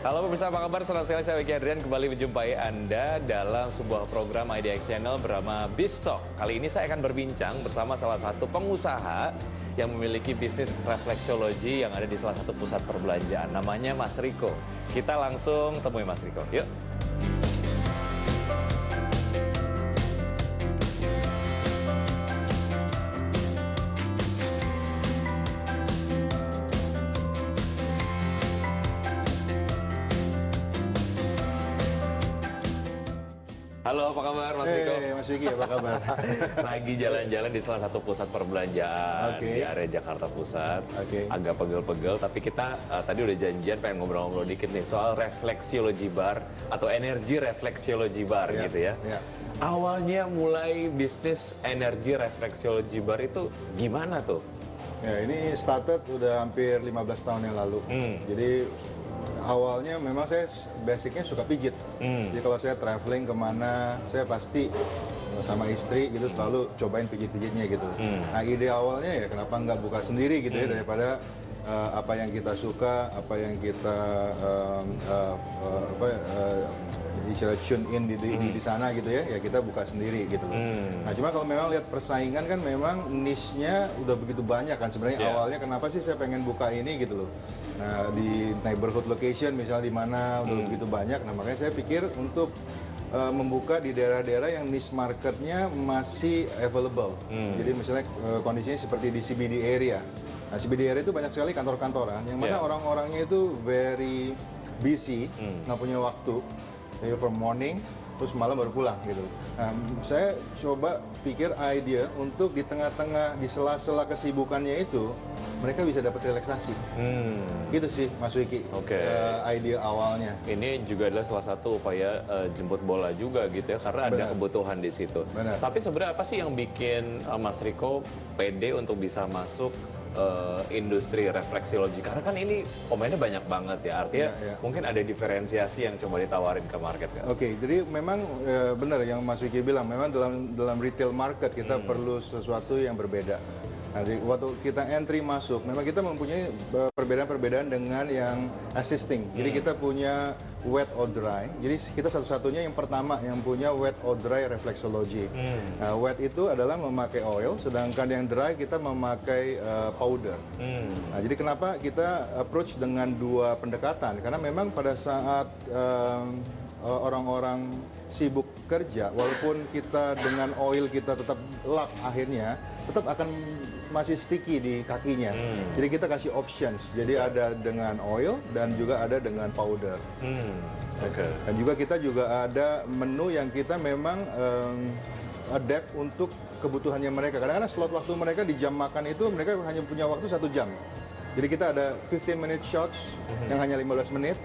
Halo pemirsa, apa kabar? Senang sekali saya Wiki Adrian kembali menjumpai Anda dalam sebuah program IDX Channel bernama Biztalk. Kali ini saya akan berbincang bersama salah satu pengusaha yang memiliki bisnis refleksiologi yang ada di salah satu pusat perbelanjaan. Namanya Mas Riko. Kita langsung temui Mas Riko. Yuk. Halo, apa kabar Mas Riko? Mas Wiki, apa kabar? Lagi jalan-jalan di salah satu pusat perbelanjaan di area Jakarta Pusat. Agak pegel-pegel, tapi kita tadi udah janjian pengen ngobrol-ngobrol dikit nih soal refleksiologi bar atau energi refleksiologi bar gitu ya. Awalnya mulai bisnis energi refleksiologi bar itu gimana tuh? Ya, ini started udah hampir 15 tahun yang lalu. Jadi awalnya memang saya basicnya suka pijit. Jadi kalau saya traveling kemana, saya pasti sama istri gitu selalu cobain pijit-pijitnya gitu. Nah ide awalnya ya kenapa nggak buka sendiri gitu ya, daripada apa yang kita suka, apa yang kita istilah tune in di sana gitu ya, ya kita buka sendiri gitu loh. Nah cuma kalau memang lihat persaingan kan memang niche-nya udah begitu banyak kan sebenarnya. Awalnya kenapa sih saya pengen buka ini gitu loh. Nah di neighborhood location misalnya di mana udah begitu banyak, nah makanya saya pikir untuk membuka di daerah-daerah yang niche marketnya masih available. Jadi misalnya kondisinya seperti di CBD area. Nah CBD area itu banyak sekali kantor-kantoran yang mana orang-orangnya itu very busy, nggak punya waktu. Jadi from morning, terus malam baru pulang gitu. Nah, saya coba pikir ide untuk di tengah-tengah, di sela-sela kesibukannya itu, mereka bisa dapat relaksasi. Gitu sih, Mas Wiki. Ide awalnya. Ini juga adalah salah satu upaya jemput bola juga gitu ya, karena ada kebutuhan di situ. Tapi sebenarnya apa sih yang bikin Mas Riko pede untuk bisa masuk industri refleksiologi? Karena kan ini pemainnya banyak banget ya, artinya mungkin ada diferensiasi yang coba ditawarin ke market kan? Jadi memang benar yang Mas Wiki bilang, memang dalam retail market kita perlu sesuatu yang berbeda. Nah, waktu kita entry masuk, memang kita mempunyai perbedaan-perbedaan dengan yang assisting. Jadi kita punya wet or dry. Jadi kita satu-satunya yang pertama yang punya wet or dry reflexology. Nah, wet itu adalah memakai oil, sedangkan yang dry kita memakai powder. Nah, jadi kenapa kita approach dengan dua pendekatan? Karena memang pada saat orang-orang sibuk kerja, walaupun kita dengan oil kita tetap lap akhirnya, tetap akan masih sticky di kakinya. Jadi kita kasih options. Jadi ada dengan oil dan juga ada dengan powder. Dan juga kita juga ada menu yang kita memang adapt untuk kebutuhannya mereka. Karena slot waktu mereka di jam makan itu mereka hanya punya waktu 1 jam. Jadi kita ada 15-minute shots yang hanya 15 menit,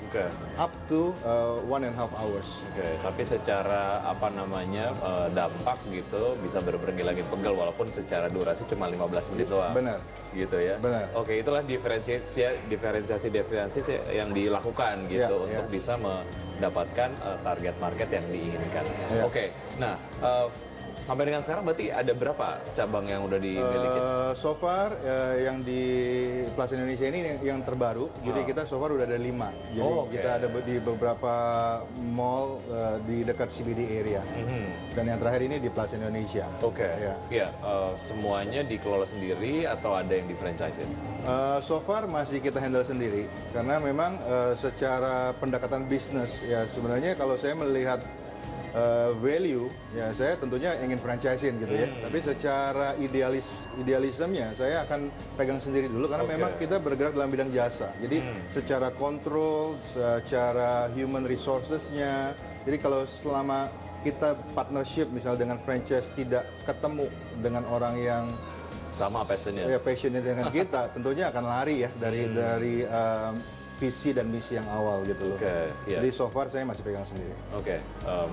up to 1.5 hours. Tapi secara apa namanya dampak gitu bisa berbeda lagi pegel walaupun secara durasi cuma 15 menit doang. Benar. Gitu ya. Benar. Itulah diferensiasi yang dilakukan gitu untuk bisa mendapatkan target market yang diinginkan. Nah. Sampai dengan sekarang berarti ada berapa cabang yang udah dimiliki? So far yang di Plaza Indonesia ini yang terbaru. Jadi kita so far udah ada 5. Jadi kita ada di beberapa mall di dekat CBD area. Dan yang terakhir ini di Plaza Indonesia. Semuanya dikelola sendiri atau ada yang di franchise? So far masih kita handle sendiri. Karena memang secara pendekatan bisnis ya sebenarnya kalau saya melihat value, ya saya tentunya ingin franchisein gitu ya. Tapi secara idealismenya saya akan pegang sendiri dulu karena memang kita bergerak dalam bidang jasa. Jadi secara kontrol, secara human resources-nya. Jadi kalau selama kita partnership misalnya dengan franchise tidak ketemu dengan orang yang sama passionnya, dengan kita, tentunya akan lari ya dari visi dan misi yang awal gitu loh. Jadi so far saya masih pegang sendiri.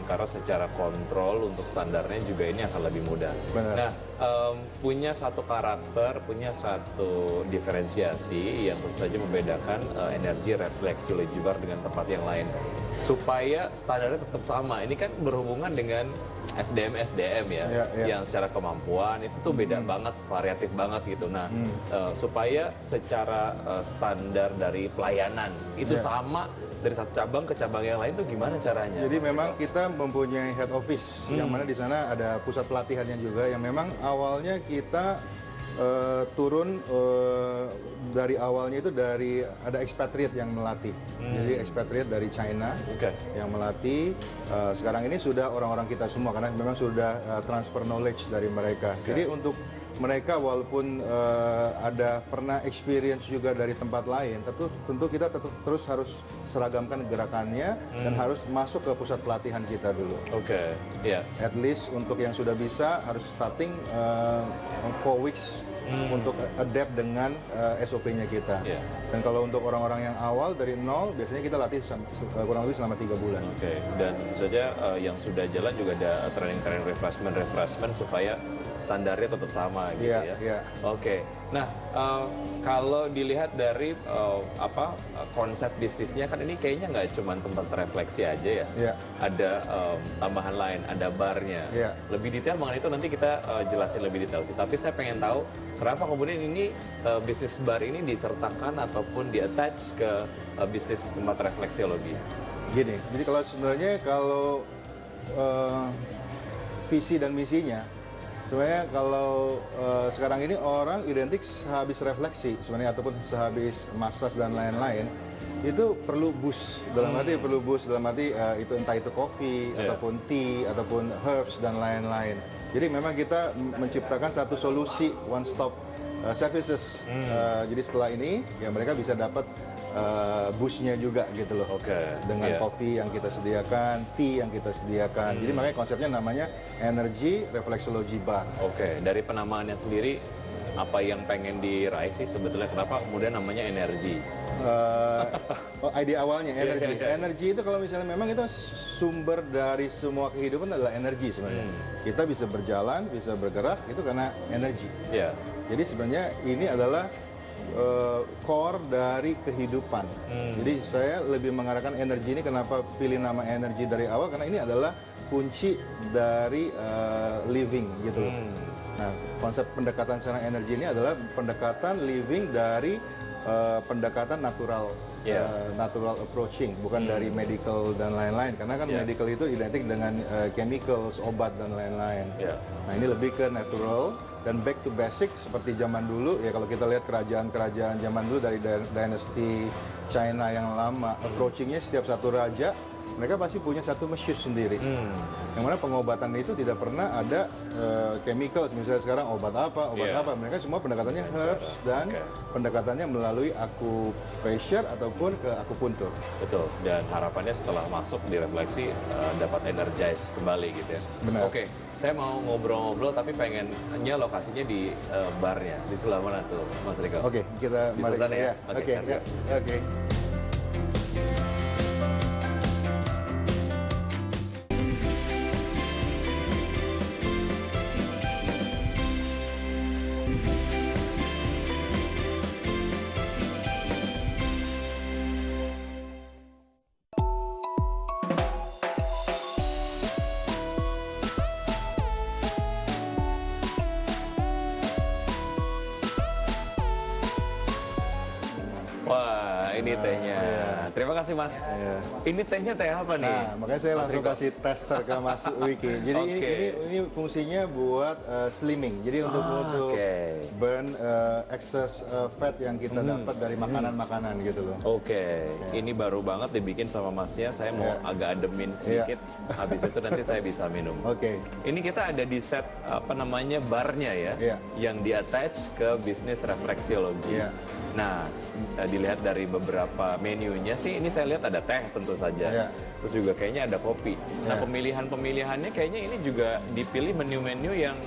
Karena secara kontrol untuk standarnya juga ini akan lebih mudah. Nah, punya satu karakter, punya satu diferensiasi yang tentu saja membedakan energi refleksiologi bar dengan tempat yang lain. Supaya standarnya tetap sama. Ini kan berhubungan dengan SDM ya, yang secara kemampuan itu tuh beda banget, variatif banget gitu. Nah, supaya secara standar dari pelayanan itu sama dari satu cabang ke cabang yang lain tuh gimana caranya? Jadi memang kita mempunyai head office yang mana di sana ada pusat pelatihannya juga, yang memang awalnya kita turun dari awalnya itu dari ada expatriate yang melatih. Jadi expatriate dari China yang melatih. Sekarang ini sudah orang-orang kita semua karena memang sudah transfer knowledge dari mereka. Jadi untuk mereka walaupun ada pernah experience juga dari tempat lain, tentu kita terus harus seragamkan gerakannya dan harus masuk ke pusat pelatihan kita dulu. At least untuk yang sudah bisa harus starting 4 weeks untuk adapt dengan SOP-nya kita. Dan kalau untuk orang-orang yang awal dari nol, biasanya kita latih kurang lebih selama 3 bulan. Dan tentu saja yang sudah jalan juga ada training refreshment supaya standarnya tetap sama gitu ya. Nah, kalau dilihat dari konsep bisnisnya kan ini kayaknya nggak cuma tempat refleksi aja ya. Ada tambahan lain, ada barnya. Lebih detail mengenai itu nanti kita jelasin lebih detail sih. Tapi saya pengen tahu kenapa kemudian ini bisnis bar ini disertakan ataupun di-attach ke bisnis tempat refleksiologi. Gini, jadi kalau visi dan misinya, sebenarnya kalau sekarang ini orang identik sehabis refleksi sebenarnya ataupun sehabis massage dan lain-lain itu perlu boost dalam arti itu entah itu kopi ataupun tea ataupun herbs dan lain-lain. Jadi memang kita menciptakan satu solusi one stop services. Jadi setelah ini ya mereka bisa dapat boostnya juga gitu loh. Dengan kopi yang kita sediakan, tea yang kita sediakan. Jadi makanya konsepnya namanya Energy Reflexology Bar. Dari penamaannya sendiri apa yang pengen diraih sih sebetulnya, kenapa kemudian namanya energi? Ide awalnya energi. Energi itu kalau misalnya memang itu sumber dari semua kehidupan adalah energi sebenarnya. Kita bisa berjalan, bisa bergerak itu karena energi. Jadi sebenarnya ini adalah core dari kehidupan. Jadi saya lebih mengarahkan energi ini, kenapa pilih nama energi dari awal, karena ini adalah kunci dari living gitu loh. Nah, konsep pendekatan secara energi ini adalah pendekatan living dari pendekatan natural approaching, bukan dari medical dan lain-lain. Karena kan medical itu identik dengan chemicals, obat dan lain-lain. Nah, ini lebih ke natural dan back to basic seperti zaman dulu ya. Kalau kita lihat kerajaan-kerajaan zaman dulu dari dinasti China yang lama, approachingnya setiap satu raja mereka pasti punya satu masjid sendiri. Yang mana pengobatan itu tidak pernah ada chemicals, misalnya sekarang obat apa, mereka semua pendekatannya herbs dan pendekatannya melalui acupressure ataupun ke akupuntur. Betul, dan harapannya setelah masuk di refleksi dapat energize kembali gitu ya. Benar. Saya mau ngobrol-ngobrol tapi pengennya lokasinya di barnya, di sebelah mana tuh Mas Riko? Kita mari ya. Oke. Wah, ini tehnya. Terima kasih Mas. Ini tehnya teh apa nih? Nah, makanya saya langsung kasih tester ke Mas Wiki. Jadi ini fungsinya buat slimming. Jadi untuk burn excess fat yang kita dapat dari makanan-makanan gitu loh. Ini baru banget dibikin sama Masnya. Saya mau agak ademin sedikit. Habis itu nanti saya bisa minum. Ini kita ada di set barnya ya, yang di-attach ke bisnis refleksiologi. Nah, dilihat dari beberapa menunya sih, ini saya lihat ada teh tentu saja. Terus juga kayaknya ada kopi. Nah, pemilihannya kayaknya ini juga dipilih menu-menu yang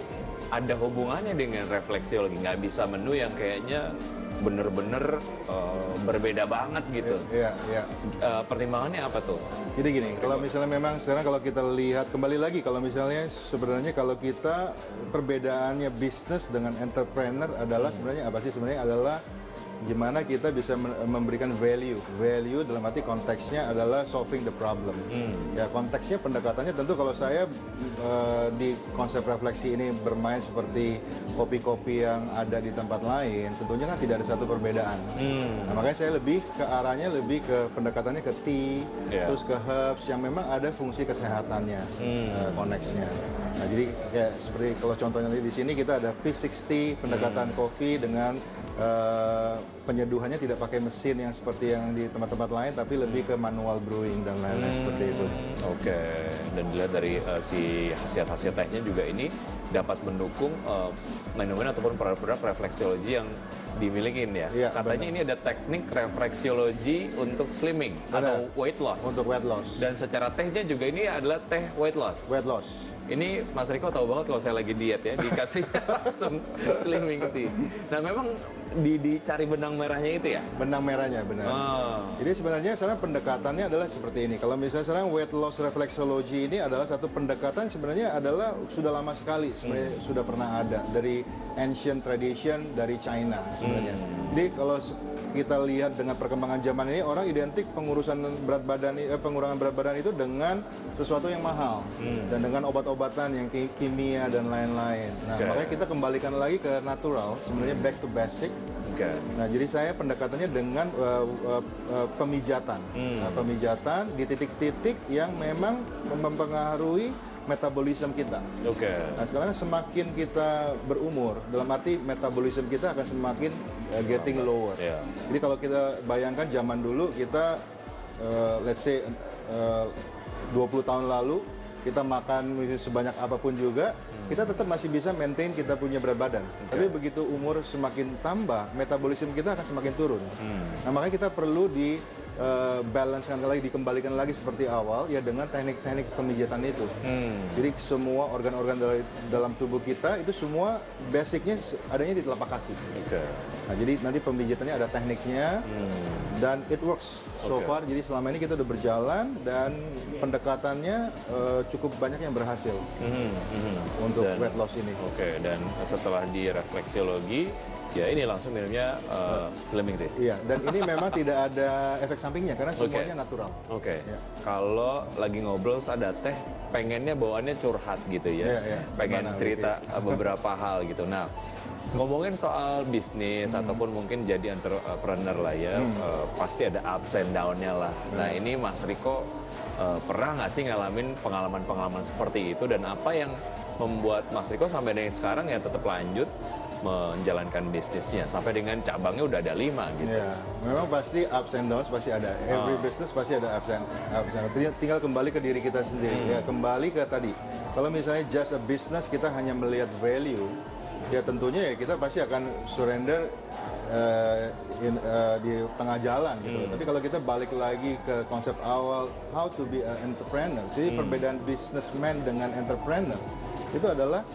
ada hubungannya dengan refleksiologi. Nggak bisa menu yang kayaknya bener-bener berbeda banget gitu. Pertimbangannya apa tuh? Jadi gini, kalau misalnya memang sekarang kalau kita lihat kembali lagi, kalau misalnya sebenarnya kalau kita perbedaannya bisnis dengan entrepreneur adalah sebenarnya apa sih? Sebenarnya adalah gimana kita bisa memberikan value. Value dalam arti konteksnya adalah solving the problem. Ya konteksnya pendekatannya tentu kalau saya di konsep refleksi ini bermain seperti kopi-kopi yang ada di tempat lain, tentunya kan tidak ada satu perbedaan. Nah, makanya saya lebih ke arahnya lebih ke pendekatannya ke tea, terus ke herbs yang memang ada fungsi kesehatannya, konteksnya. Nah, jadi kayak seperti kalau contohnya di sini kita ada V60 pendekatan kopi dengan penyeduhannya tidak pakai mesin yang seperti yang di tempat-tempat lain, tapi lebih ke manual brewing dan lain-lain seperti itu. Oke, dan dilihat dari si khasiat-khasiat tehnya juga ini dapat mendukung minuman ataupun produk-produk refleksiologi yang dimiliki ya. Iya, katanya ini ada teknik refleksiologi untuk slimming atau weight loss. Untuk weight loss. Dan secara tehnya juga ini adalah teh weight loss. Weight loss. Ini Mas Riko tahu banget kalau saya lagi diet ya, dikasih langsung slimming tea. Nah memang dicari benang merahnya itu ya? Benang merahnya, benar. Jadi sebenarnya sekarang pendekatannya adalah seperti ini. Kalau misalnya sekarang weight loss reflexology ini adalah satu pendekatan sebenarnya adalah sudah lama sekali, sebenarnya sudah pernah ada dari ancient tradition dari China sebenarnya. Jadi kalau kita lihat dengan perkembangan zaman ini, orang identik pengurangan berat badan itu dengan sesuatu yang mahal dan dengan obat-obatan yang kimia dan lain-lain. Nah, makanya kita kembalikan lagi ke natural, sebenarnya back to basic. Nah, jadi saya pendekatannya dengan pemijatan, pemijatan di titik-titik yang memang mempengaruhi metabolisme kita. Nah, sekarang semakin kita berumur, dalam arti metabolisme kita akan semakin getting lower. Jadi kalau kita bayangkan zaman dulu kita, let's say 20 tahun lalu, kita makan sebanyak apapun juga, kita tetap masih bisa maintain kita punya berat badan. Tapi begitu umur semakin tambah, metabolisme kita akan semakin turun. Nah, makanya kita perlu balancekan lagi, dikembalikan lagi seperti awal ya dengan teknik-teknik pemijatan itu. Jadi semua organ-organ dalam tubuh kita itu semua basicnya adanya di telapak kaki. Nah, jadi nanti pemijatannya ada tekniknya dan it works so far. Jadi selama ini kita udah berjalan dan pendekatannya cukup banyak yang berhasil untuk weight loss ini. Dan setelah di refleksiologi, ya ini langsung minumnya slimming tea. Iya, dan ini memang tidak ada efek sampingnya karena semuanya natural. Ya. Kalau lagi ngobrol ada teh, pengennya bawaannya curhat gitu ya. Pengen cerita beberapa hal gitu. Nah, ngomongin soal bisnis ataupun mungkin jadi entrepreneur lah ya, pasti ada ups and down-nya lah. Nah, ini Mas Riko pernah nggak sih ngalamin pengalaman-pengalaman seperti itu, dan apa yang membuat Mas Riko sampai dengan sekarang ya tetap lanjut menjalankan bisnisnya sampai dengan cabangnya udah ada 5 gitu? Ya, memang pasti ups and downs pasti ada. Every business pasti ada ups and downs. Tinggal kembali ke diri kita sendiri. Ya, kembali ke tadi. Kalau misalnya just a business kita hanya melihat value, ya tentunya ya kita pasti akan surrender di tengah jalan gitu. Tapi kalau kita balik lagi ke konsep awal, how to be an entrepreneur. Jadi perbedaan businessman dengan entrepreneur itu adalah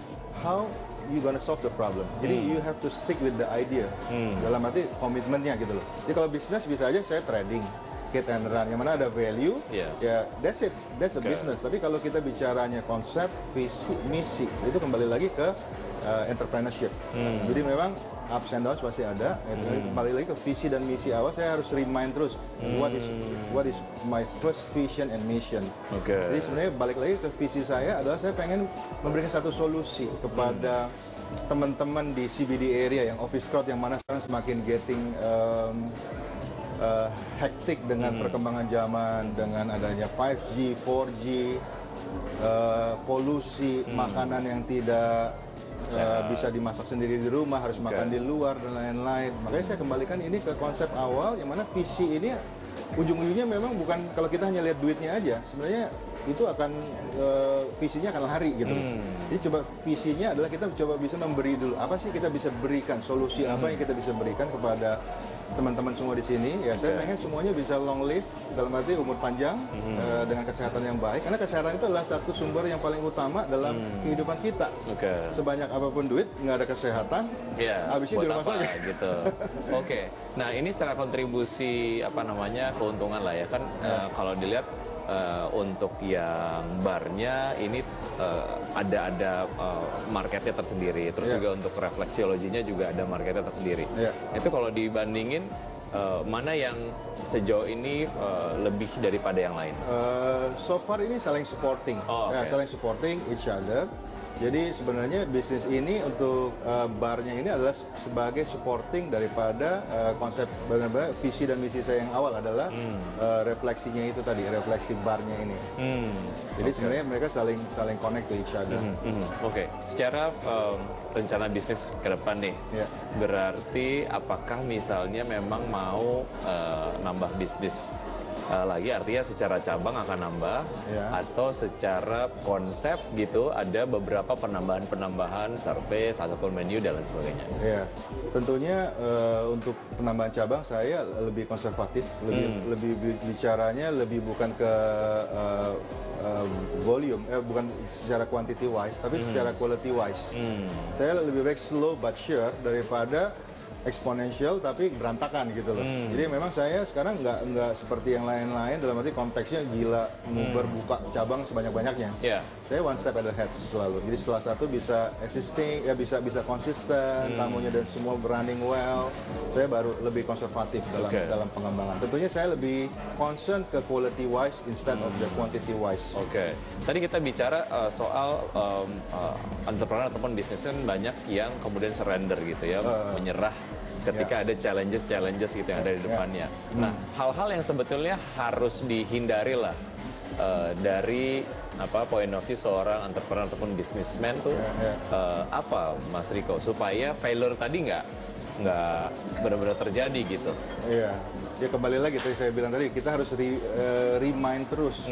how you gonna solve the problem. Jadi you have to stick with the idea. Dalam arti komitmennya gitu loh. Jadi kalau bisnis bisa aja saya trading, hit and run, yang mana ada value, ya that's it, that's a business. Tapi kalau kita bicaranya konsep, visi, misi, itu kembali lagi ke entrepreneurship. Jadi memang ups and downs pasti ada. Kembali lagi ke visi dan misi awal, saya harus remind terus what is my first vision and mission. Jadi sebenarnya balik lagi ke visi saya adalah saya pengen memberikan satu solusi kepada teman-teman di CBD area yang office crowd yang mana sekarang semakin getting hektik dengan perkembangan zaman, dengan adanya 5G, 4G, polusi, makanan yang tidak bisa dimasak sendiri di rumah, harus makan di luar dan lain-lain. Makanya saya kembalikan ini ke konsep awal yang mana visi ini ujung-ujungnya memang bukan kalau kita hanya lihat duitnya aja, sebenarnya itu akan visinya akan lari gitu. Jadi coba visinya adalah kita coba bisa memberi dulu apa sih kita bisa berikan, solusi apa yang kita bisa berikan kepada teman-teman semua di sini. Ya saya pengen semuanya bisa long live, dalam arti umur panjang dengan kesehatan yang baik, karena kesehatan itu adalah satu sumber yang paling utama dalam kehidupan kita. Sebanyak apapun duit nggak ada kesehatan, habisnya di rumah sakit gitu. Nah ini secara kontribusi keuntungan lah ya kan, kalau dilihat untuk yang barnya ini ada marketnya tersendiri. Terus juga untuk refleksiologinya juga ada marketnya tersendiri. Itu kalau dibandingin mana yang sejauh ini lebih daripada yang lain? So far ini saling supporting, saling supporting each other. Jadi sebenarnya bisnis ini untuk barnya ini adalah sebagai supporting daripada konsep benar-benar visi dan misi saya yang awal adalah refleksinya itu tadi, refleksi barnya ini. Jadi sebenarnya mereka saling connect to each other. Oke. Secara rencana bisnis ke depan nih, berarti apakah misalnya memang mau nambah bisnis lagi, artinya secara cabang akan nambah atau secara konsep gitu ada beberapa penambahan service ataupun menu dan lain sebagainya. Tentunya untuk penambahan cabang saya lebih konservatif, lebih bicaranya lebih bukan ke volume, bukan secara quantity wise, tapi secara quality wise. Saya lebih baik slow but sure daripada eksponensial tapi berantakan gitu loh. Jadi memang saya sekarang nggak seperti yang lain-lain, dalam arti konteksnya gila berbuka cabang sebanyak-banyaknya. Saya one step ahead selalu. Jadi setelah satu bisa existing, bisa konsisten, tamunya dan semua running well. Saya baru lebih konservatif dalam pengembangan. Tentunya saya lebih concern ke quality wise instead of the quantity wise. Tadi kita bicara soal entrepreneur ataupun bisnis kan banyak yang kemudian surrender gitu ya, menyerah ketika ada challenges gitu yang ada di depannya. Nah, hal-hal yang sebetulnya harus dihindari lah dari point of view seorang entrepreneur ataupun businessman tuh apa, Mas Riko, supaya failure tadi nggak benar-benar terjadi gitu. Ya kembali lagi tadi saya bilang tadi, kita harus remind terus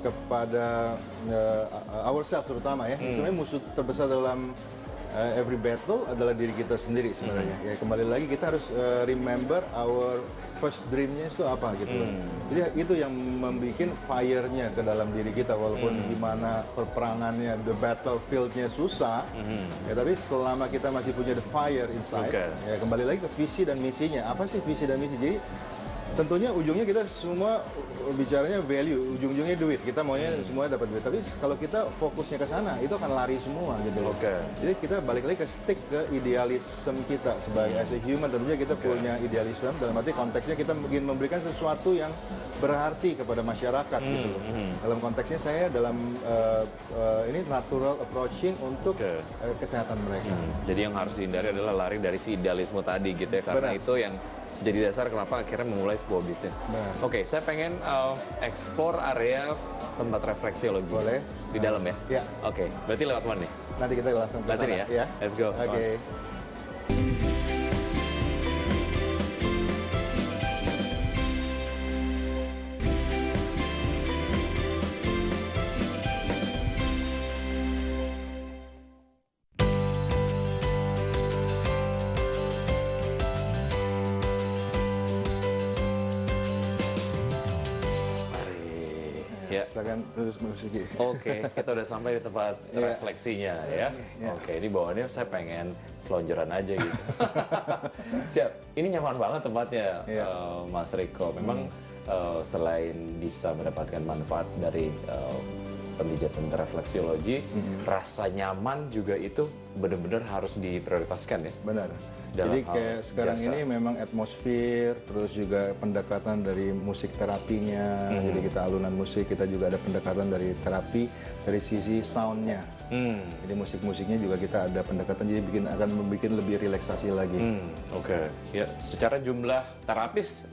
kepada ourselves terutama ya. Sebenarnya musuh terbesar dalam every battle adalah diri kita sendiri sebenarnya. Ya kembali lagi kita harus remember our first dreamnya itu apa gitu. Jadi itu yang membuat fire-nya ke dalam diri kita, walaupun gimana perperangannya, the battlefield-nya susah, ya tapi selama kita masih punya the fire inside, ya kembali lagi ke visi dan misinya. Apa sih visi dan misi? Jadi tentunya ujungnya kita semua bicaranya value, ujung-ujungnya duit. Kita maunya semuanya dapat duit. Tapi kalau kita fokusnya ke sana, itu akan lari semua gitu. Jadi kita balik lagi ke stick ke idealisme kita sebagai as a human. Tentunya kita punya idealisme. Dalam arti konteksnya kita ingin memberikan sesuatu yang berarti kepada masyarakat gitu loh. Dalam konteksnya saya dalam ini natural approaching untuk kesehatan mereka. Jadi yang harus dihindari adalah lari dari si idealisme tadi gitu ya. Karena itu yang jadi dasar kenapa akhirnya memulai sebuah bisnis. Saya pengen explore area tempat refleksiologi. Boleh. Di dalam ya? Berarti lewat mana nih? Nanti kita langsung ke sana ya? Let's go. Silakan terus musik. Kita udah sampai di tempat refleksinya ya. Ini bawaannya saya pengen selonjoran aja gitu. Siap. Ini nyaman banget tempatnya, Mas Riko. Memang selain bisa mendapatkan manfaat dari pemijatan refleksiologi, rasa nyaman juga itu benar-benar harus diprioritaskan ya. Benar. Jadi kayak sekarang ini memang atmosfer, terus juga pendekatan dari musik terapinya. Jadi kita alunan musik, kita juga ada pendekatan dari terapi dari sisi soundnya. Jadi musik-musiknya juga kita ada pendekatan, jadi akan membuat lebih relaksasi lagi. Ya, secara jumlah terapis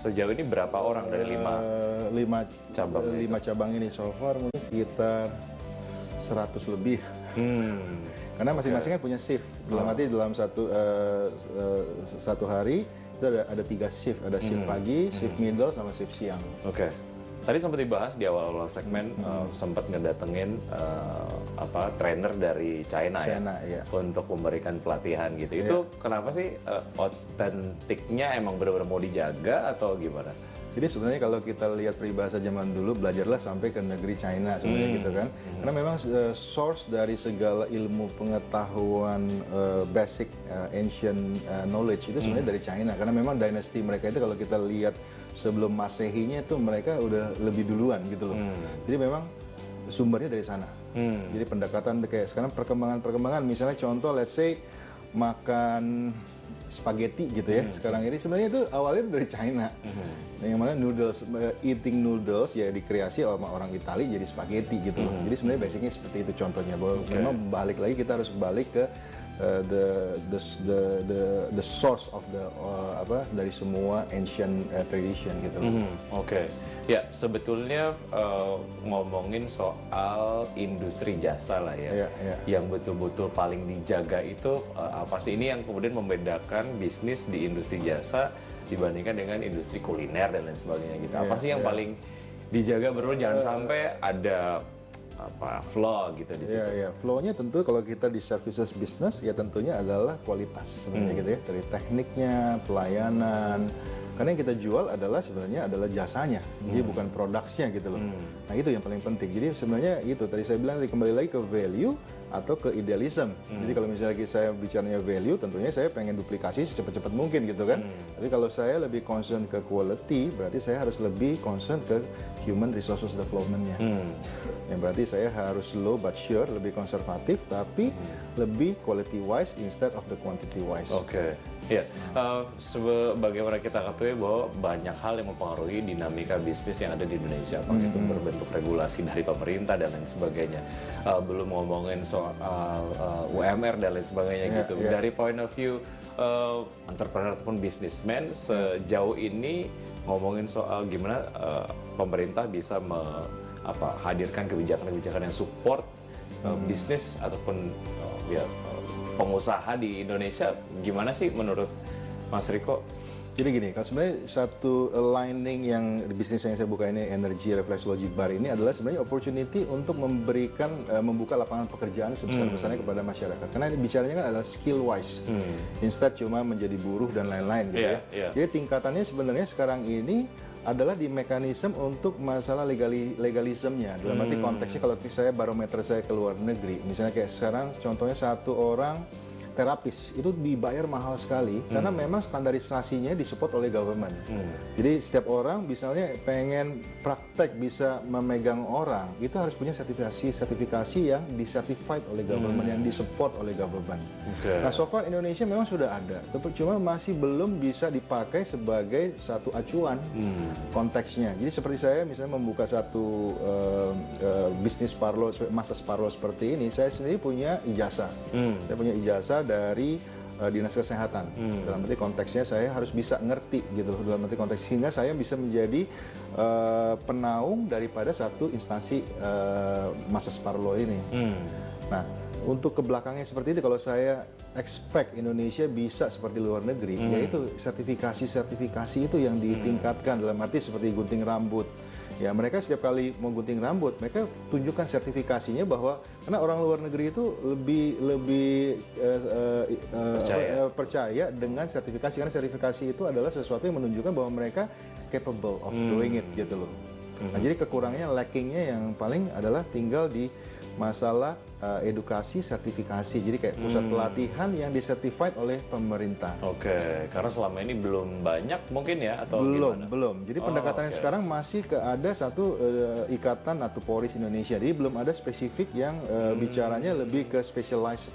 sejauh ini berapa orang dari 5 cabang? 5 cabang ini so far mungkin sekitar 100 lebih. Karena masing-masing kan punya shift. Dalam arti dalam satu hari itu ada 3 shift. Ada shift pagi, shift middle, sama shift siang. Tadi sempat dibahas di awal-awal segmen, sempat ngedatengin trainer dari China ya, untuk memberikan pelatihan gitu. Itu kenapa sih otentiknya emang benar-benar mau dijaga atau gimana? Jadi sebenarnya kalau kita lihat peribahasa zaman dulu, belajarlah sampai ke negeri China sebenarnya gitu kan. Karena memang source dari segala ilmu pengetahuan basic ancient knowledge itu sebenarnya dari China. Karena memang dinasti mereka itu kalau kita lihat sebelum Masehinya itu mereka udah lebih duluan gitu loh. Jadi memang sumbernya dari sana. Jadi pendekatan kayak sekarang perkembangan misalnya contoh let's say makan spaghetti gitu ya. Sekarang ini sebenarnya itu awalnya dari China. Yang mana noodles, eating noodles ya dikreasi sama orang Italia jadi spaghetti gitu loh. Jadi sebenarnya basicnya seperti itu contohnya. Bahwa memang balik lagi kita harus balik ke the source of the dari semua ancient tradition gitu loh. Oke. Ya, sebetulnya ngomongin soal industri jasa lah ya, yang betul-betul paling dijaga itu apa sih? Ini yang kemudian membedakan bisnis di industri jasa dibandingkan dengan industri kuliner dan lain sebagainya gitu. Apa sih yang paling dijaga benar jangan sampai ada flow gitu di situ? Flow-nya tentu kalau kita di services business ya tentunya adalah kualitas sebenarnya gitu ya, dari tekniknya, pelayanan. Karena yang kita jual adalah sebenarnya adalah jasanya, jadi bukan produknya gitu loh. Nah itu yang paling penting. Jadi sebenarnya itu tadi saya bilang kembali lagi ke value atau ke idealism. Jadi kalau misalnya saya bicaranya value, tentunya saya pengen duplikasi secepat-cepat mungkin gitu kan. Tapi kalau saya lebih concern ke quality, berarti saya harus lebih concern ke human resources development-nya. Yang berarti saya harus slow but sure, lebih konservatif, tapi lebih quality wise instead of the quantity wise. Oke. Ya, sebagaimana kita ketahui bahwa banyak hal yang mempengaruhi dinamika bisnis yang ada di Indonesia, apakah itu berbentuk regulasi dari pemerintah dan lain sebagainya. Belum ngomongin soal UMR dan lain sebagainya gitu. Dari point of view entrepreneur ataupun businessman, sejauh ini ngomongin soal gimana pemerintah bisa hadirkan kebijakan-kebijakan yang support bisnis ataupun pengusaha di Indonesia, gimana sih menurut Mas Riko? Jadi gini, kalau sebenarnya satu aligning yang di bisnis yang saya buka ini, Energy Reflexology Bar ini adalah sebenarnya opportunity untuk membuka lapangan pekerjaan sebesar-besarnya kepada masyarakat. Karena bicaranya kan adalah skill wise, instead cuma menjadi buruh dan lain-lain gitu ya. Jadi tingkatannya sebenarnya sekarang ini adalah di mekanisme untuk masalah legalismenya. Dalam arti konteksnya kalau saya barometer saya ke luar negeri, misalnya kayak sekarang contohnya satu orang terapis itu dibayar mahal sekali karena memang standarisasinya disupport oleh government. Jadi setiap orang misalnya pengen praktek bisa memegang orang itu harus punya sertifikasi yang disertified oleh government, yang disupport oleh government. Nah so far Indonesia memang sudah ada, cuma masih belum bisa dipakai sebagai satu acuan konteksnya. Jadi seperti saya misalnya membuka satu bisnis parlo, massage parlo seperti ini, saya sendiri punya ijazah. Saya punya ijazah dari dinas kesehatan. Dalam arti konteksnya saya harus bisa ngerti gitu. Dalam arti konteks sehingga saya bisa menjadi penaung daripada satu instansi massage parlo ini. Nah, untuk ke belakangnya seperti itu, kalau saya expect Indonesia bisa seperti luar negeri, yaitu sertifikasi itu yang ditingkatkan. Dalam arti seperti gunting rambut. Ya mereka setiap kali mau gunting rambut, mereka tunjukkan sertifikasinya bahwa karena orang luar negeri itu lebih percaya dengan sertifikasi, karena sertifikasi itu adalah sesuatu yang menunjukkan bahwa mereka capable of doing it gitu loh. Nah, jadi kekurangannya, lackingnya yang paling adalah tinggal di masalah edukasi sertifikasi. Jadi kayak pusat pelatihan yang disertified oleh pemerintah. Oke, karena selama ini belum banyak mungkin ya atau gimana? Belum. Jadi pendekatannya sekarang masih ada satu ikatan atau Polris Indonesia. Jadi belum ada spesifik yang bicaranya lebih ke specialized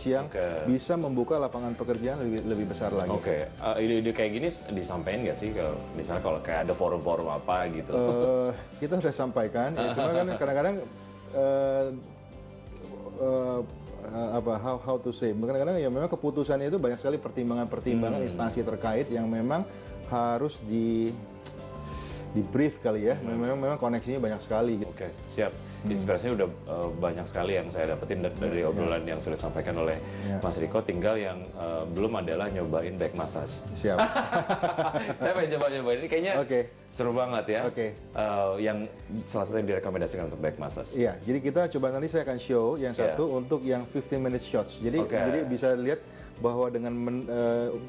yang bisa membuka lapangan pekerjaan lebih besar lagi. Oke, ide-ide kayak gini disampaikan nggak sih misalnya kalau kayak ada forum-forum apa gitu? Kita sudah sampaikan, ya, cuma kan kadang-kadang how to say, kadang-kadang ya memang keputusannya itu banyak sekali pertimbangan instansi terkait yang memang harus di brief kali ya. Memang koneksinya banyak sekali. Oke, siap. Inspirasinya udah banyak sekali yang saya dapetin dari obrolan yang sudah disampaikan oleh Mas Riko. Tinggal yang belum adalah nyobain back massage. Siap. Saya pengen coba-cobain ini kayaknya seru banget ya. Yang salah satu yang direkomendasikan untuk back massage. Iya, jadi kita coba nanti saya akan show yang satu untuk yang 15 minute shots. Jadi bisa lihat bahwa dengan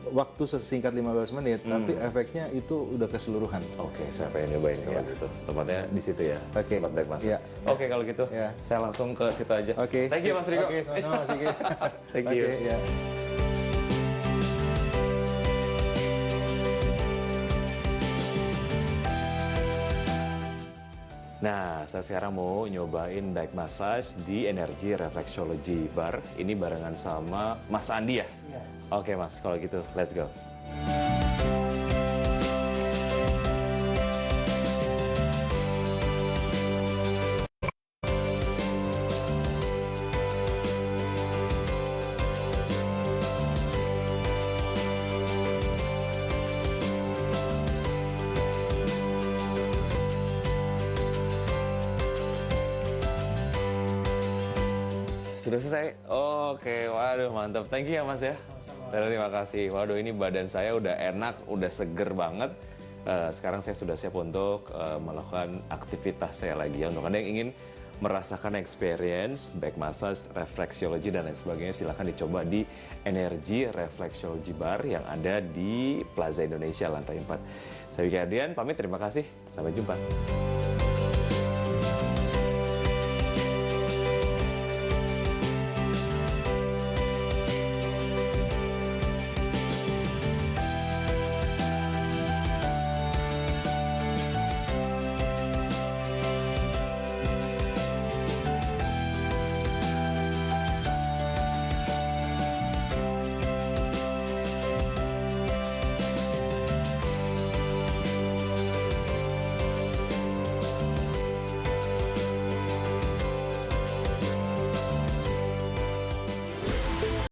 waktu sesingkat 15 menit, tapi efeknya itu udah keseluruhan. Oke, saya pengen nyobain kalau gitu. Tempatnya di situ ya, tempat break massage. Iya. Oke, kalau gitu, saya langsung ke situ aja. Oke. Thank you Mas Riko. Oke, sama-sama Mas Riko. Thank you. Oke, ya. Nah, saya sekarang mau nyobain back massage di Energy Reflexology Bar. Ini barengan sama Mas Andi ya? Iya. Oke Mas, kalau gitu let's go. Sudah selesai? Oke, waduh mantap. Thank you ya Mas ya. Terima kasih. Waduh ini badan saya udah enak, udah seger banget. Sekarang saya sudah siap untuk melakukan aktivitas saya lagi. Untuk Anda yang ingin merasakan experience back massage, reflexology dan lain sebagainya, silahkan dicoba di Energy Reflexology Bar yang ada di Plaza Indonesia lantai 4. Saya Wiki Ardian, pamit, terima kasih. Sampai jumpa.